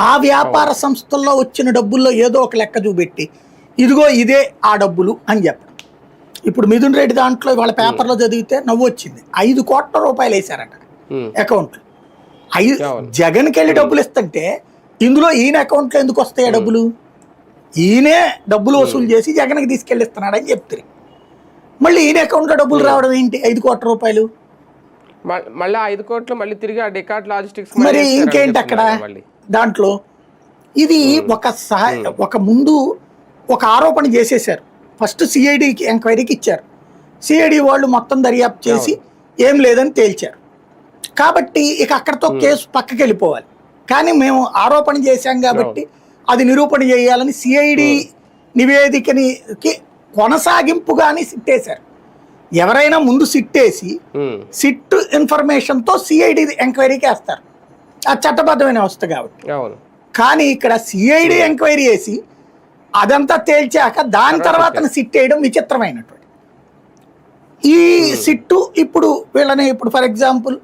ఆ వ్యాపార సంస్థల్లో వచ్చిన డబ్బుల్లో ఏదో ఒక లెక్క చూపెట్టి ఇదిగో ఇదే ఆ డబ్బులు అని చెప్పడం. ఇప్పుడు మిథున్ రెడ్డి దాంట్లో వాళ్ళ పేపర్లో చదివితే నవ్వు వచ్చింది. 5 కోట్ల రూపాయలు వేశారట అకౌంట్. జగన్కి వెళ్ళి డబ్బులు ఇస్తుంటే ఇందులో ఈయన అకౌంట్లో ఎందుకు వస్తాయి ఆ డబ్బులు? ఈయనే డబ్బులు వసూలు చేసి జగన్కి తీసుకెళ్ళిస్తున్నాడని చెప్తారు. మళ్ళీ ఈయన అకౌంట్లో డబ్బులు రావడం ఏంటి? 5 కోట్ల రూపాయలు మళ్ళీ 5 కోట్లు మళ్ళీ తిరిగి ఆ డెకార్డ్ లాజిస్టిక్స్ మరి ఇంకేంటి అక్కడ దాంట్లో? ఇది ఒక ముందు ఒక ఆరోపణ చేసేసారు. ఫస్ట్ సిఐడికి ఎంక్వైరీకి ఇచ్చారు. సిఐడి వాళ్ళు మొత్తం దర్యాప్తు చేసి ఏం లేదని తేల్చారు. కాబట్టి ఇక అక్కడతో కేసు పక్కకి వెళ్ళిపోవాలి. కానీ మేము ఆరోపణ చేశాం కాబట్టి అది నిరూపణ చేయాలని సిఐడి నివేదికని కొనసాగింపుగాని సిట్టేశారు. ఎవరైనా ముందు సిట్టేసి సిట్ ఇన్ఫర్మేషన్తో సిఐడి ఎంక్వైరీకి వేస్తారు. అది చట్టబద్ధమైన వ్యవస్థ కాబట్టి. కానీ ఇక్కడ సిఐడి ఎంక్వైరీ చేసి అదంతా తేల్చాక దాని తర్వాత సిట్ వేయడం విచిత్రమైనటువంటి. ఈ సిట్టు ఇప్పుడు వీళ్ళని ఇప్పుడు ఫర్ ఎగ్జాంపుల్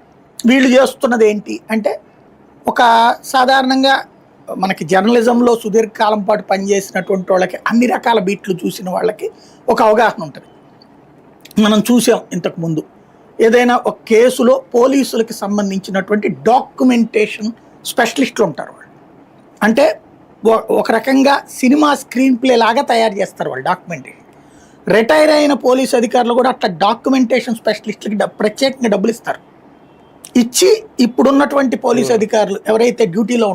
వీళ్ళు చేస్తున్నది ఏంటి అంటే, ఒక సాధారణంగా మనకి జర్నలిజంలో సుదీర్ఘకాలం పాటు పనిచేసినటువంటి వాళ్ళకి అన్ని రకాల బీట్లు చూసిన వాళ్ళకి ఒక అవగాహన ఉంటుంది. మనం చూసాం ఇంతకుముందు ఏదైనా ఒక కేసులో పోలీసులకి సంబంధించినటువంటి డాక్యుమెంటేషన్ స్పెషలిస్టులు ఉంటారు. వాళ్ళు అంటే ఒక రకంగా సినిమా స్క్రీన్ ప్లే లాగా తయారు చేస్తారు వాళ్ళు డాక్యుమెంటేషన్. రిటైర్ అయిన పోలీసు అధికారులు కూడా అట్లా డాక్యుమెంటేషన్ స్పెషలిస్టులకి ప్రత్యేకంగా డబ్బులు ఇస్తారు. ఇచ్చి ఇప్పుడున్నటువంటి పోలీసు అధికారులు ఎవరైతే డ్యూటీలో